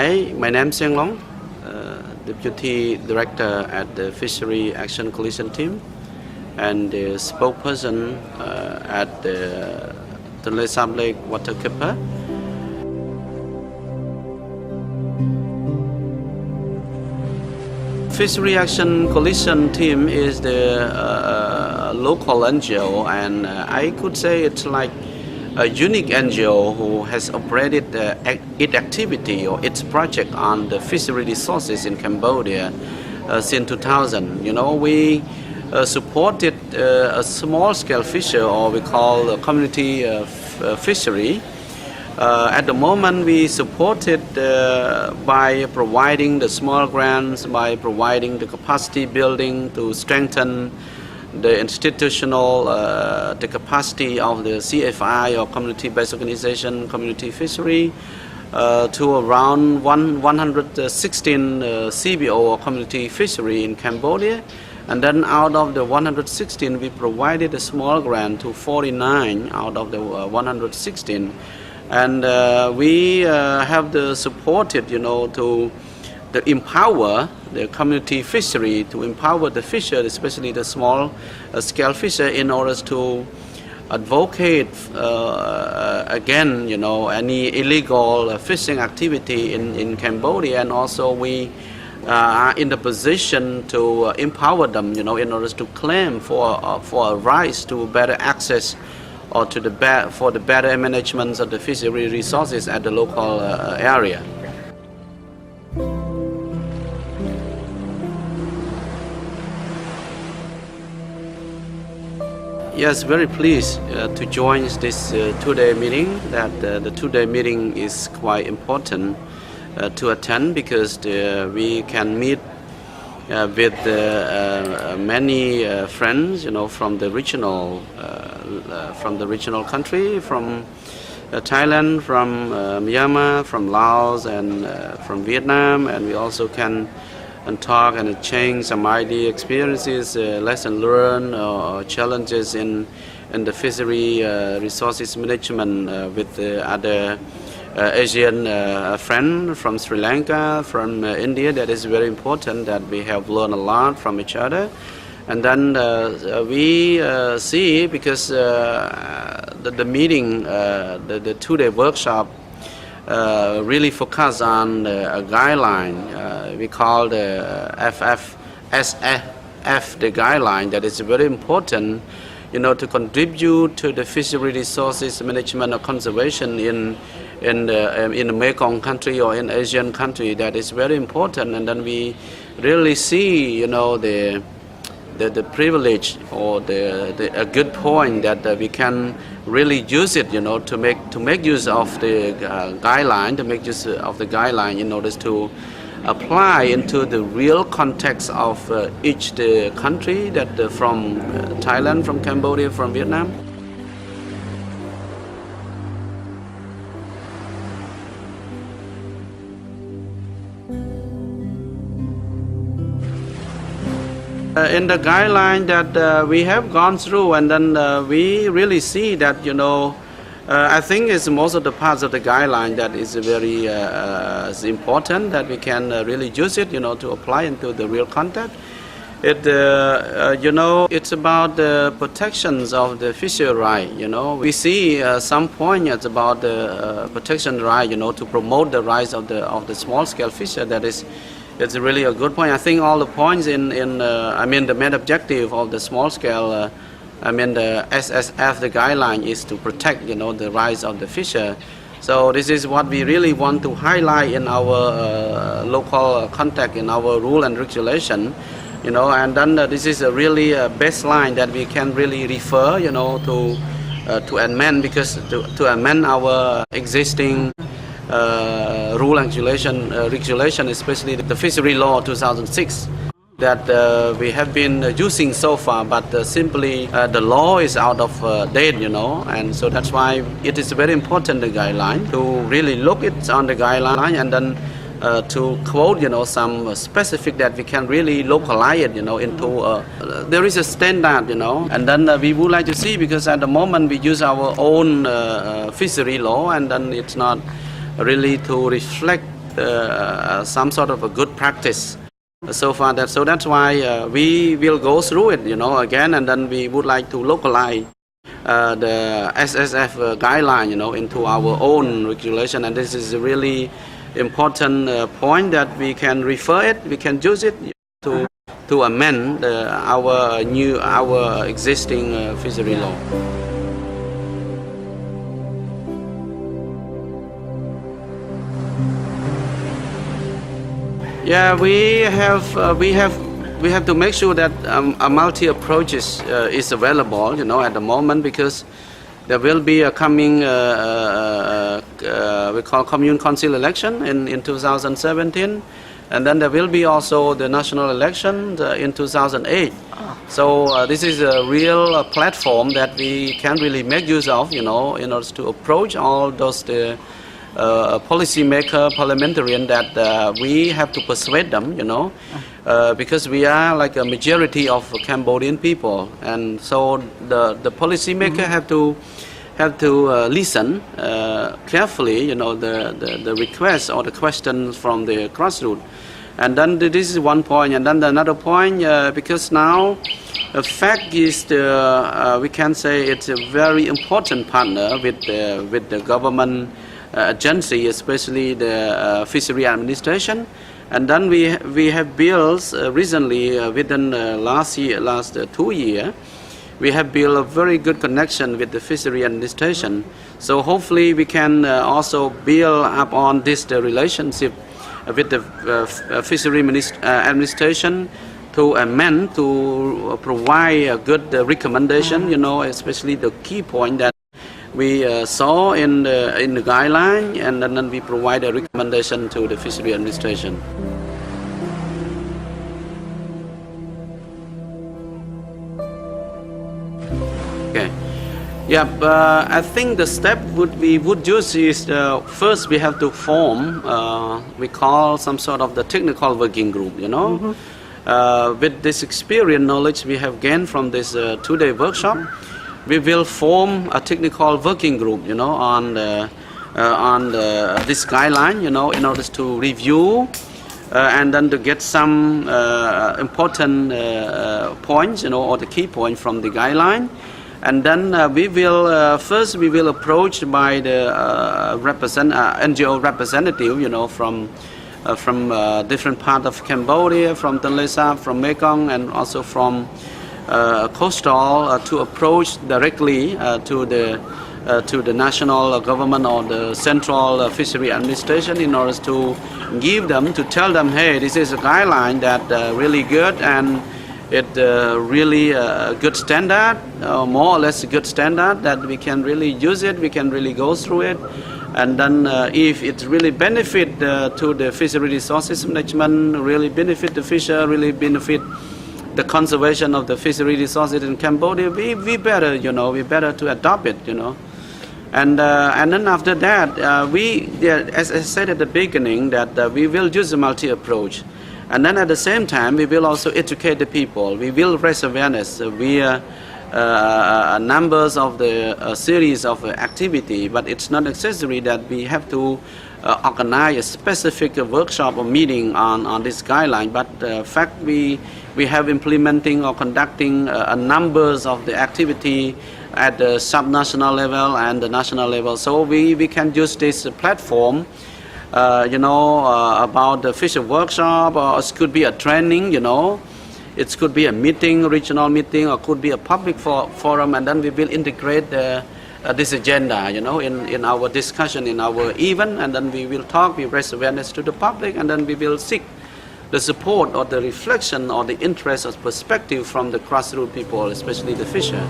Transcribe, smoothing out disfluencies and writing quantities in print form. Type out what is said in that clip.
Hi, my name is Senglong, Deputy Director at the Fishery Action Coalition Team and the spokesperson at the Tonle Sap Lake Water Keeper. Fishery Action Coalition Team is the local NGO, and I could say it's like a unique NGO who has operated its activity or its project on the fishery resources in Cambodia since 2000. You know, we supported a small-scale fishery, or we call a community fishery. At the moment, we supported by providing the small grants, by providing the capacity building to strengthen the institutional the capacity of the CFI or community-based organization, community fishery, to around 116 CBO or community fishery in Cambodia. And then out of the 116, we provided a small grant to 49 out of the 116. And we have supported, to empower the community fishery, to empower the fisher, especially the small-scale fisher, in order to advocate again, any illegal fishing activity in Cambodia. And also we are in the position to empower them, in order to claim for a right to better access or for the better management of the fishery resources at the local area. Yes, very pleased to join this two-day meeting. The two-day meeting is quite important to attend because we can meet with many friends, from the regional country, from Thailand, from Myanmar, from Laos, and from Vietnam, and we also can talk and exchange some idea, experiences, lessons learned, or challenges in the fishery resources management with other Asian friends from Sri Lanka, from India. That is very important that we have learned a lot from each other. And then we see, because the meeting, the two-day workshop really focus on a guideline we call the SSF, the guideline that is very important, to contribute to the fishery resources management or conservation in the Mekong country or in Asian country. That is very important. And then we really see, the privilege or a good point that we can really use it, to make use of the guideline, in order to apply into the real context of each the country, that from Thailand, from Cambodia, from Vietnam. In the guideline that we have gone through, and then we really see that, I think it's most of the parts of the guideline that is very important, that we can really use it, to apply into the real context. It's about the protections of the fishery right. We see some points about the protection right, to promote the rights of the small-scale fisher. It's really a good point. I think all the points the main objective of the small-scale, the SSF, the guideline, is to protect, the rights of the fisher. So this is what we really want to highlight in our local context, in our rule and regulation, and then this is a really baseline that we can really refer, to amend, because to amend our existing rule and regulation, especially the Fishery Law 2006, that we have been using so far, but simply the law is out of date, and so that's why it is very important, the guideline, to really look it on the guideline, and then to quote, some specific that we can really localize it, into there is a standard, and then we would like to see, because at the moment we use our own fishery law, and then it's not really to reflect some sort of a good practice so far. So that's why we will go through it, again, and then we would like to localize the SSF guideline, into our own regulation, and this is a really important point that we can refer it, we can use it to amend our existing fishery law. Yeah, we have to make sure that a multi approach is available, at the moment, because there will be a coming we call commune council election in 2017, and then there will be also the national election in 2008. So this is a real platform that we can really make use of, in order to approach all those policymaker, parliamentarian, that we have to persuade them, because we are like a majority of Cambodian people, and so the policymaker have to listen carefully, the requests or the questions from the grassroots. And then this is one point, and then another point, because now the fact is we can say it's a very important partner with the government agency, especially the Fisheries Administration. And then we have built recently, within last 2 years, we have built a very good connection with the Fisheries Administration. So hopefully we can also build up on this relationship with the Fisheries Administration to amend, to provide a good recommendation, especially the key point that we saw in the guideline, and then we provide a recommendation to the Fisheries Administration. Okay. Yeah, I think the step we would use is first we have to form, we call some sort of the technical working group, with this experience, knowledge we have gained from this 2-day workshop. We will form a technical working group, on this guideline, in order to review and then to get some important points, or the key point from the guideline. And then we will first approach by the NGO representative, from different part of Cambodia, from Tonle Sap, from Mekong, and also from coastal, to approach directly to the national government or the central fishery administration, in order to tell them, hey, this is a guideline that really good, and it really a good standard, more or less a good standard, that we can really use it, we can really go through it. And then if it really benefit to the fishery resources management, really benefit the fisher, really benefit the conservation of the fishery resources in Cambodia, we better, we better to adopt it, And then after that, as I said at the beginning, that we will use a multi-approach. And then at the same time, we will also educate the people. We will raise awareness via numbers of the series of activity, but it's not necessary that we have to organize a specific workshop or meeting on this guideline. But in fact, we have implementing or conducting numbers of the activity at the subnational level and the national level. So we can use this platform, about the fisher workshop, or it could be a training, it could be a meeting, regional meeting, or could be a public forum, and then we will integrate this agenda, in our discussion, in our event, and then we will talk, we raise awareness to the public, and then we will seek the support or the reflection or the interest or perspective from the grassroots people, especially the fisher.